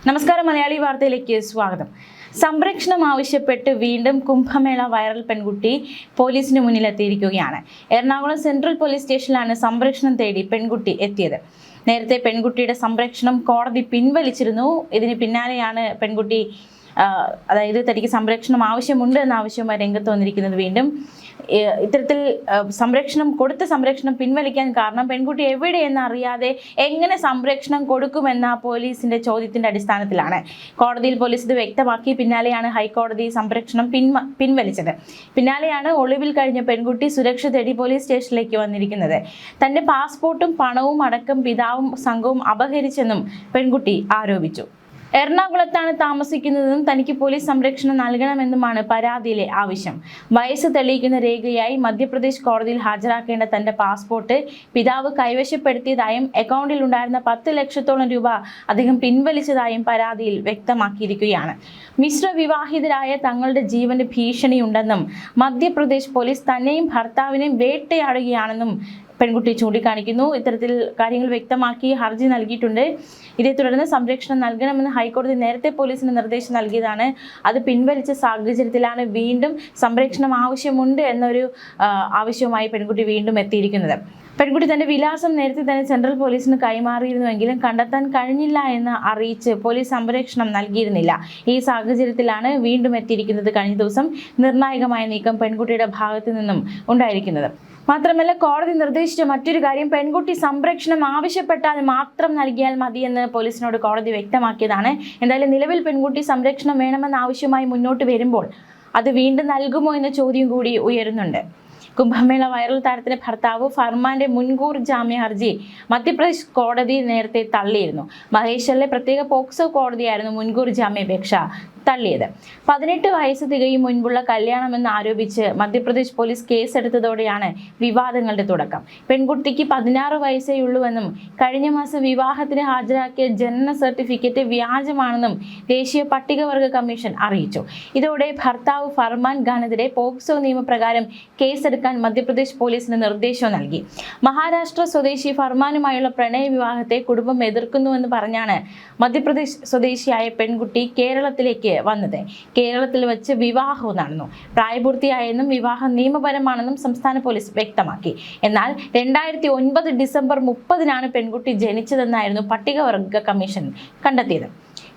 നമസ്കാരം, മലയാളി വാർത്തയിലേക്ക് സ്വാഗതം. സംരക്ഷണം ആവശ്യപ്പെട്ട് വീണ്ടും കുംഭമേള വൈറൽ പെൺകുട്ടി പോലീസിന് മുന്നിലെത്തിയിരിക്കുകയാണ്. എറണാകുളം സെൻട്രൽ പോലീസ് സ്റ്റേഷനിലാണ് സംരക്ഷണം തേടി പെൺകുട്ടി എത്തിയത്. നേരത്തെ പെൺകുട്ടിയുടെ സംരക്ഷണം കോടതി പിൻവലിച്ചിരുന്നു. ഇതിന് പിന്നാലെയാണ് പെൺകുട്ടി അതായത് തനിക്ക് സംരക്ഷണം ആവശ്യമുണ്ട് എന്ന ആവശ്യവുമായി രംഗത്ത് വന്നിരിക്കുന്നത്. വീണ്ടും ഇത്തരത്തിൽ സംരക്ഷണം പിൻവലിക്കാൻ കാരണം പെൺകുട്ടി എവിടെയെന്ന് അറിയാതെ എങ്ങനെ സംരക്ഷണം കൊടുക്കുമെന്ന പോലീസിന്റെ ചോദ്യത്തിന്റെ അടിസ്ഥാനത്തിലാണ്. കോടതിയിൽ പോലീസ് ഇത് വ്യക്തമാക്കി. പിന്നാലെയാണ് ഹൈക്കോടതി സംരക്ഷണം പിൻവലിച്ചത്. പിന്നാലെയാണ് ഒളിവിൽ കഴിഞ്ഞ പെൺകുട്ടി സുരക്ഷ തേടി പോലീസ് സ്റ്റേഷനിലേക്ക് വന്നിരിക്കുന്നത്. തന്റെ പാസ്പോർട്ടും പണവും അടക്കം പിതാവും സംഘവും അപഹരിച്ചെന്നും പെൺകുട്ടി ആരോപിച്ചു. എറണാകുളത്താണ് താമസിക്കുന്നതെന്നും തനിക്ക് പോലീസ് സംരക്ഷണം നൽകണമെന്നുമാണ് പരാതിയിലെ ആവശ്യം. വയസ്സ് തെളിയിക്കുന്ന രേഖയായി മധ്യപ്രദേശ് കോടതിയിൽ ഹാജരാക്കേണ്ട തന്റെ പാസ്പോർട്ട് പിതാവ് കൈവശപ്പെടുത്തിയതായും അക്കൗണ്ടിൽ ഉണ്ടായിരുന്ന 10 ലക്ഷത്തോളം രൂപ അദ്ദേഹം പിൻവലിച്ചതായും പരാതിയിൽ വ്യക്തമാക്കിയിരിക്കുകയാണ്. മിശ്ര വിവാഹിതരായ തങ്ങളുടെ ജീവന് ഭീഷണിയുണ്ടെന്നും മധ്യപ്രദേശ് പോലീസ് തന്നെയും ഭർത്താവിനെയും വേട്ടയാടുകയാണെന്നും പെൺകുട്ടി ചൂണ്ടിക്കാണിക്കുന്നു. ഇത്തരത്തിൽ കാര്യങ്ങൾ വ്യക്തമാക്കി ഹർജി നൽകിയിട്ടുണ്ട്. ഇതേ തുടർന്ന് സംരക്ഷണം നൽകണമെന്ന് ഹൈക്കോടതി നേരത്തെ പോലീസിന് നിർദ്ദേശം നൽകിയതാണ്. അത് പിൻവലിച്ച സാഹചര്യത്തിലാണ് വീണ്ടും സംരക്ഷണം ആവശ്യമുണ്ട് എന്നൊരു ആവശ്യവുമായി പെൺകുട്ടി വീണ്ടും എത്തിയിരിക്കുന്നത്. പെൺകുട്ടി തന്റെ വിലാസം നേരത്തെ തന്നെ സെൻട്രൽ പോലീസിന് കൈമാറിയിരുന്നുവെങ്കിലും കണ്ടെത്താൻ കഴിഞ്ഞില്ല എന്ന് അറിയിച്ച് പോലീസ് സംരക്ഷണം നൽകിയിരുന്നില്ല. ഈ സാഹചര്യത്തിലാണ് വീണ്ടും എത്തിയിരിക്കുന്നത്. കഴിഞ്ഞ ദിവസം നിർണായകമായ നീക്കം പെൺകുട്ടിയുടെ ഭാഗത്തു നിന്നും ഉണ്ടായിരിക്കുന്നത്. മാത്രമല്ല, കോടതി നിർദ്ദേശിച്ച മറ്റൊരു കാര്യം പെൺകുട്ടി സംരക്ഷണം ആവശ്യപ്പെട്ടാൽ മാത്രം നൽകിയാൽ മതിയെന്ന് പോലീസിനോട് കോടതി വ്യക്തമാക്കിയതാണ്. എന്തായാലും നിലവിൽ പെൺകുട്ടി സംരക്ഷണം വേണമെന്ന ആവശ്യമായി മുന്നോട്ട് വരുമ്പോൾ അത് വീണ്ടും നൽകുമോ എന്ന ചോദ്യം കൂടി ഉയരുന്നുണ്ട്. കുംഭമേള വൈറൽ താരത്തിന്റെ ഭർത്താവ് ഫർമാന്റെ മുൻകൂർ ജാമ്യ ഹർജി മധ്യപ്രദേശ് കോടതി നേരത്തെ തള്ളിയിരുന്നു. മഹേശ്വറിലെ പ്രത്യേക പോക്സോ കോടതിയായിരുന്നു മുൻകൂർ ജാമ്യാപേക്ഷ തള്ളിയത്. 18 വയസ്സ് തികയും മുൻപുള്ള കല്യാണമെന്ന് ആരോപിച്ച് മധ്യപ്രദേശ് പോലീസ് കേസെടുത്തതോടെയാണ് വിവാദങ്ങളുടെ തുടക്കം. പെൺകുട്ടിക്ക് 16 വയസ്സേയുള്ളൂവെന്നും കഴിഞ്ഞ മാസം വിവാഹത്തിന് ഹാജരാക്കിയ ജനന സർട്ടിഫിക്കറ്റ് വ്യാജമാണെന്നും ദേശീയ പട്ടികവർഗ കമ്മീഷൻ അറിയിച്ചു. ഇതോടെ ഭർത്താവ് ഫർമാൻ ഖാനെതിരെ പോക്സോ നിയമപ്രകാരം കേസെടുക്കാൻ മധ്യപ്രദേശ് പോലീസിന് നിർദ്ദേശം നൽകി. മഹാരാഷ്ട്ര സ്വദേശി ഫർമാനുമായുള്ള പ്രണയ വിവാഹത്തെ കുടുംബം എതിർക്കുന്നുവെന്ന് പറഞ്ഞാണ് മധ്യപ്രദേശ് സ്വദേശിയായ പെൺകുട്ടി കേരളത്തിലേക്ക് വന്നത്. കേരളത്തിൽ വെച്ച് വിവാഹവും നടന്നു. പ്രായപൂർത്തിയായെന്നും വിവാഹം നിയമപരമാണെന്നും സംസ്ഥാന പോലീസ് വ്യക്തമാക്കി. എന്നാൽ 2009 ഡിസംബർ 30-നാണ് പെൺകുട്ടി ജനിച്ചതെന്നായിരുന്നു പട്ടികവർഗ കമ്മീഷൻ കണ്ടെത്തിയത്.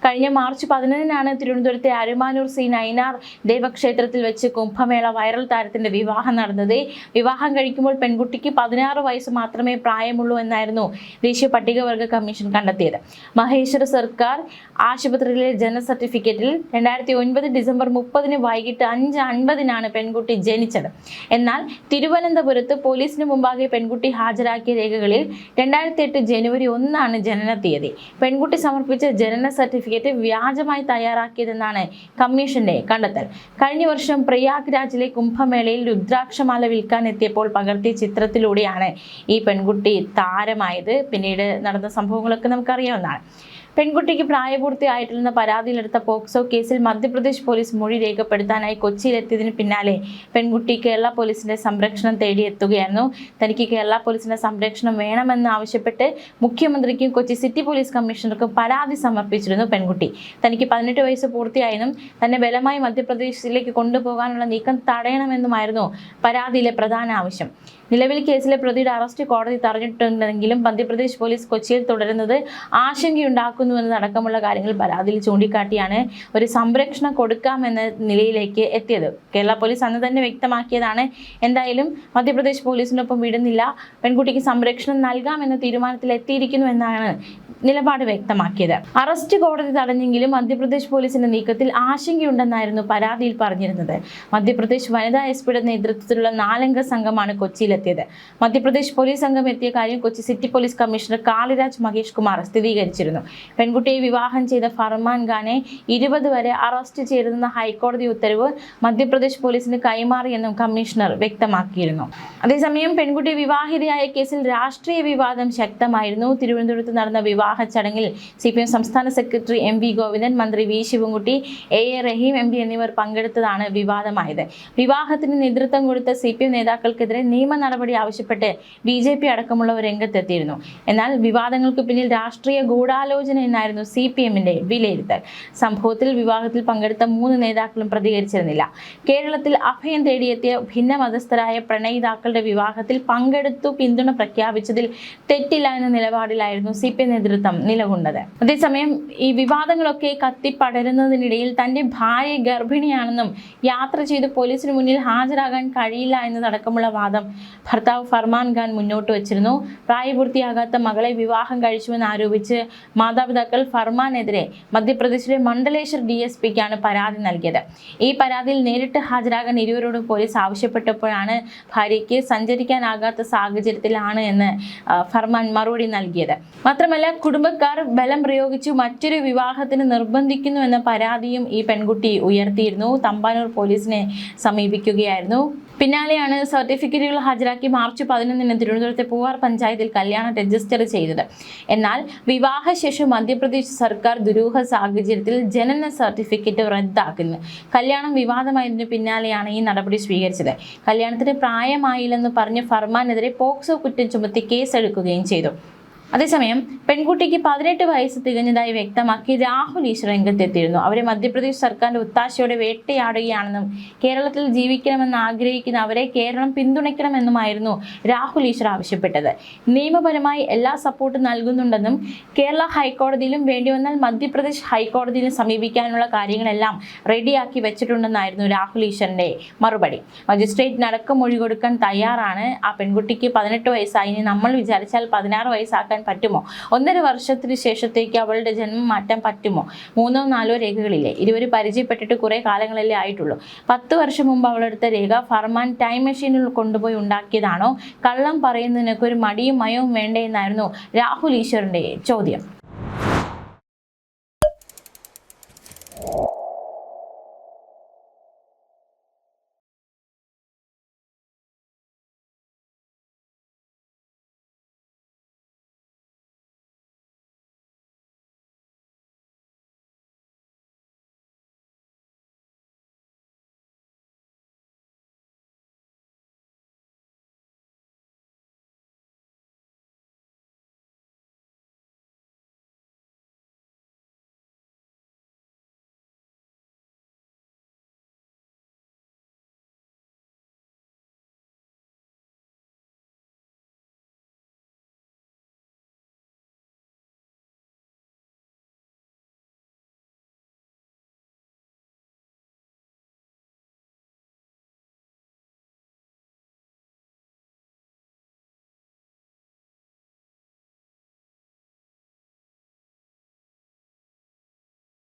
കഴിഞ്ഞ മാർച്ച് 11-നാണ് തിരുവനന്തപുരത്തെ അരുമാനൂർ സി നൈനാർ ദേവക്ഷേത്രത്തിൽ വെച്ച് കുംഭമേള വൈറൽ താരത്തിന്റെ വിവാഹം നടന്നത്. വിവാഹം കഴിക്കുമ്പോൾ പെൺകുട്ടിക്ക് 16 വയസ്സ് മാത്രമേ പ്രായമുള്ളൂ എന്നായിരുന്നു ദേശീയ പട്ടികവർഗ കമ്മീഷൻ കണ്ടെത്തിയത്. മഹേശ്വര സർക്കാർ ആശുപത്രിയിലെ ജനന സർട്ടിഫിക്കറ്റിൽ 2009 ഡിസംബർ 30-ന് വൈകിട്ട് 5:50-നാണ് പെൺകുട്ടി ജനിച്ചത്. എന്നാൽ തിരുവനന്തപുരത്ത് പോലീസിന് മുമ്പാകെ പെൺകുട്ടി ഹാജരാക്കിയ രേഖകളിൽ 2008 ജനുവരി 1-നാണ് ജനന തീയതി. പെൺകുട്ടി സമർപ്പിച്ച ജനന സർട്ടിഫിക്കറ്റ് വ്യാജമായി തയ്യാറാക്കിയതെന്നാണ് കമ്മീഷന്റെ കണ്ടെത്തൽ. കഴിഞ്ഞ വർഷം പ്രയാഗ്രാജിലെ കുംഭമേളയിൽ രുദ്രാക്ഷമാല വിൽക്കാൻ എത്തിയപ്പോൾ പകർത്തിയ ചിത്രത്തിലൂടെയാണ് ഈ പെൺകുട്ടി താരമായത്. പിന്നീട് നടന്ന സംഭവങ്ങളൊക്കെ നമുക്കറിയാവുന്നതാണ്. പെൺകുട്ടിക്ക് പ്രായപൂർത്തിയായിട്ടില്ലെന്ന പരാതിയിലെടുത്ത പോക്സോ കേസിൽ മധ്യപ്രദേശ് പോലീസ് മൊഴി രേഖപ്പെടുത്താനായി കൊച്ചിയിലെത്തിയതിന് പിന്നാലെ പെൺകുട്ടി കേരള പോലീസിന്റെ സംരക്ഷണം തേടിയെത്തുകയായിരുന്നു. തനിക്ക് കേരള പോലീസിന്റെ സംരക്ഷണം വേണമെന്ന് ആവശ്യപ്പെട്ട് മുഖ്യമന്ത്രിക്കും കൊച്ചി സിറ്റി പോലീസ് കമ്മീഷണർക്കും പരാതി സമർപ്പിച്ചിരുന്നു പെൺകുട്ടി. തനിക്ക് 18 വയസ്സ് പൂർത്തിയായെന്നും തന്നെ ബലമായി മധ്യപ്രദേശിലേക്ക് കൊണ്ടുപോകാനുള്ള നീക്കം തടയണമെന്നുമായിരുന്നു പരാതിയിലെ പ്രധാന ആവശ്യം. നിലവിൽ കേസിലെ പ്രതിയുടെ അറസ്റ്റ് കോടതി തടഞ്ഞിട്ടുണ്ടെങ്കിലും മധ്യപ്രദേശ് പോലീസ് കൊച്ചിയിൽ തുടരുന്നത് ആശങ്കയുണ്ടാക്കുന്നുവെന്നതടക്കമുള്ള കാര്യങ്ങൾ പരാതിയിൽ ചൂണ്ടിക്കാട്ടിയാണ് ഒരു സംരക്ഷണം കൊടുക്കാമെന്ന നിലയിലേക്ക് എത്തിയത്. കേരള പോലീസ് അന്ന് തന്നെ വ്യക്തമാക്കിയതാണ്. എന്തായാലും മധ്യപ്രദേശ് പോലീസിനൊപ്പം വിടുന്നില്ല, പെൺകുട്ടിക്ക് സംരക്ഷണം നൽകാമെന്ന തീരുമാനത്തിൽ എത്തിയിരിക്കുന്നു എന്നാണ് നിലപാട് വ്യക്തമാക്കിയത്. അറസ്റ്റ് കോടതി തടഞ്ഞെങ്കിലും മധ്യപ്രദേശ് പോലീസിന്റെ നീക്കത്തിൽ ആശങ്കയുണ്ടെന്നായിരുന്നു പരാതിയിൽ പറഞ്ഞിരുന്നത്. മധ്യപ്രദേശ് വനിതാ എസ്പിയുടെ നേതൃത്വത്തിലുള്ള 4-അംഗ സംഘമാണ് കൊച്ചിയിലെത്തിയത്. മധ്യപ്രദേശ് പോലീസ് സംഘം എത്തിയ കാര്യം Kochi city police commissioner Kaliraj Mahesh Kumar സ്ഥിരീകരിച്ചിരുന്നു. പെൺകുട്ടിയെ വിവാഹം ചെയ്ത ഫർമാൻ ഖാനെ 20 വരെ അറസ്റ്റ് ചെയ്തെന്ന ഹൈക്കോടതി ഉത്തരവ് മധ്യപ്രദേശ് പോലീസിന് കൈമാറിയെന്നും കമ്മീഷണർ വ്യക്തമാക്കിയിരുന്നു. അതേസമയം പെൺകുട്ടി വിവാഹിതയായ കേസിൽ രാഷ്ട്രീയ വിവാദം ശക്തമായിരുന്നു. തിരുവനന്തപുരത്ത് നടന്ന വിവാഹ വിവാഹ ചടങ്ങിൽ CPM സംസ്ഥാന സെക്രട്ടറി MV ഗോവിന്ദൻ, മന്ത്രി V Sivankutty, A Rahim MP എന്നിവർ പങ്കെടുത്തതാണ് വിവാദമായത്. വിവാഹത്തിന് നേതൃത്വം കൊടുത്ത CPM നേതാക്കൾക്കെതിരെ നിയമ നടപടി ആവശ്യപ്പെട്ട് BJP അടക്കമുള്ളവർ രംഗത്തെത്തിയിരുന്നു. എന്നാൽ വിവാദങ്ങൾക്ക് പിന്നിൽ രാഷ്ട്രീയ ഗൂഢാലോചന എന്നായിരുന്നു CPMന്റെ വിലയിരുത്തൽ. സംഭവത്തിൽ വിവാഹത്തിൽ പങ്കെടുത്ത 3 നേതാക്കളും പ്രതികരിച്ചിരുന്നില്ല. കേരളത്തിൽ അഭയം തേടിയെത്തിയ ഭിന്നമതസ്ഥരായ പ്രണയിതാക്കളുടെ വിവാഹത്തിൽ പങ്കെടുത്തു പിന്തുണ പ്രഖ്യാപിച്ചതിൽ തെറ്റില്ല എന്ന നിലപാടിലായിരുന്നു CPM നേതൃത്വം നിലകൊണ്ടത്. അതേസമയം ഈ വിവാദങ്ങളൊക്കെ കത്തിപ്പടരുന്നതിനിടയിൽ തന്റെ ഭാര്യ ഗർഭിണിയാണെന്നും യാത്ര ചെയ്ത് പോലീസിന് മുന്നിൽ ഹാജരാകാൻ കഴിയില്ല എന്നതടക്കമുള്ള വാദം ഭർത്താവ് ഫർമാൻ ഖാൻ മുന്നോട്ട് വച്ചിരുന്നു. പ്രായപൂർത്തിയാകാത്ത മകളെ വിവാഹം കഴിച്ചുവെന്ന് ആരോപിച്ച് മാതാപിതാക്കൾ ഫർമാനെതിരെ മധ്യപ്രദേശിലെ മണ്ഡലേശ്വർ DSPക്കാണ് പരാതി നൽകിയത്. ഈ പരാതിയിൽ നേരിട്ട് ഹാജരാകാൻ ഇരുവരോടും പോലീസ് ആവശ്യപ്പെട്ടപ്പോഴാണ് ഭാര്യയ്ക്ക് സഞ്ചരിക്കാനാകാത്ത സാഹചര്യത്തിലാണ് എന്ന് ഫർമാൻ മറുപടി നൽകിയത്. മാത്രമല്ല, കുടുംബക്കാർ ബലം പ്രയോഗിച്ചു മറ്റൊരു വിവാഹത്തിന് നിർബന്ധിക്കുന്നു എന്ന പരാതിയും ഈ പെൺകുട്ടി ഉയർത്തിയിരുന്നു. തമ്പാനൂർ പോലീസിനെ സമീപിക്കുകയായിരുന്നു. പിന്നാലെയാണ് സർട്ടിഫിക്കറ്റുകൾ ഹാജരാക്കി മാർച്ച് 11 തിരുവനന്തപുരത്തെ പൂവാർ പഞ്ചായത്തിൽ കല്യാണം രജിസ്റ്റർ ചെയ്തത്. എന്നാൽ വിവാഹശേഷം മധ്യപ്രദേശ് സർക്കാർ ദുരൂഹ സാഹചര്യത്തിൽ ജനന സർട്ടിഫിക്കറ്റ് റദ്ദാക്കുന്നു. കല്യാണം വിവാദമായതിനു പിന്നാലെയാണ് ഈ നടപടി സ്വീകരിച്ചത്. കല്യാണത്തിന് പ്രായമായില്ലെന്ന് പറഞ്ഞ് ഫർമാനെതിരെ പോക്സോ കുറ്റം ചുമത്തി കേസെടുക്കുകയും ചെയ്തു. അതേസമയം പെൺകുട്ടിക്ക് 18 വയസ്സ് തികഞ്ഞതായി വ്യക്തമാക്കി രാഹുൽ ഈശ്വർ രംഗത്തെത്തിയിരുന്നു. അവരെ മധ്യപ്രദേശ് സർക്കാരിന്റെ ഒത്താശയോടെ വേട്ടയാടുകയാണെന്നും കേരളത്തിൽ ജീവിക്കണമെന്ന് ആഗ്രഹിക്കുന്ന അവരെ കേരളം പിന്തുണയ്ക്കണമെന്നുമായിരുന്നു രാഹുൽ ഈശ്വർ ആവശ്യപ്പെട്ടത്. നിയമപരമായി എല്ലാ സപ്പോർട്ടും നൽകുന്നുണ്ടെന്നും കേരള ഹൈക്കോടതിയിലും വേണ്ടിവന്നാൽ മധ്യപ്രദേശ് ഹൈക്കോടതിയിലും സമീപിക്കാനുള്ള കാര്യങ്ങളെല്ലാം റെഡിയാക്കി വെച്ചിട്ടുണ്ടെന്നായിരുന്നു രാഹുൽ ഈശ്വറിന്റെ മറുപടി. മജിസ്ട്രേറ്റിനടക്കം മൊഴി കൊടുക്കാൻ തയ്യാറാണ്. ആ പെൺകുട്ടിക്ക് 18 വയസ്സായി. ഇനി നമ്മൾ വിചാരിച്ചാൽ 16 വയസ്സാക്കാൻ പറ്റുമോ? 1.5 വർഷത്തിന് ശേഷത്തേക്ക് അവളുടെ ജന്മം മാറ്റാൻ പറ്റുമോ? 3ഓ 4ഓ രേഖകളില്ലേ? ഇരുവരും പരിചയപ്പെട്ടിട്ട് കുറെ കാലങ്ങളല്ലേ ആയിട്ടുള്ളൂ. 10 വർഷം മുമ്പ് അവളെടുത്ത രേഖ ഫർമാൻ ടൈം മെഷീനിൽ കൊണ്ടുപോയി ഉണ്ടാക്കിയതാണോ? കള്ളം പറയുന്നതിനൊക്കെ ഒരു മടിയും മയവും വേണ്ടേ എന്നായിരുന്നു രാഹുൽ ഈശ്വറിന്റെ ചോദ്യം.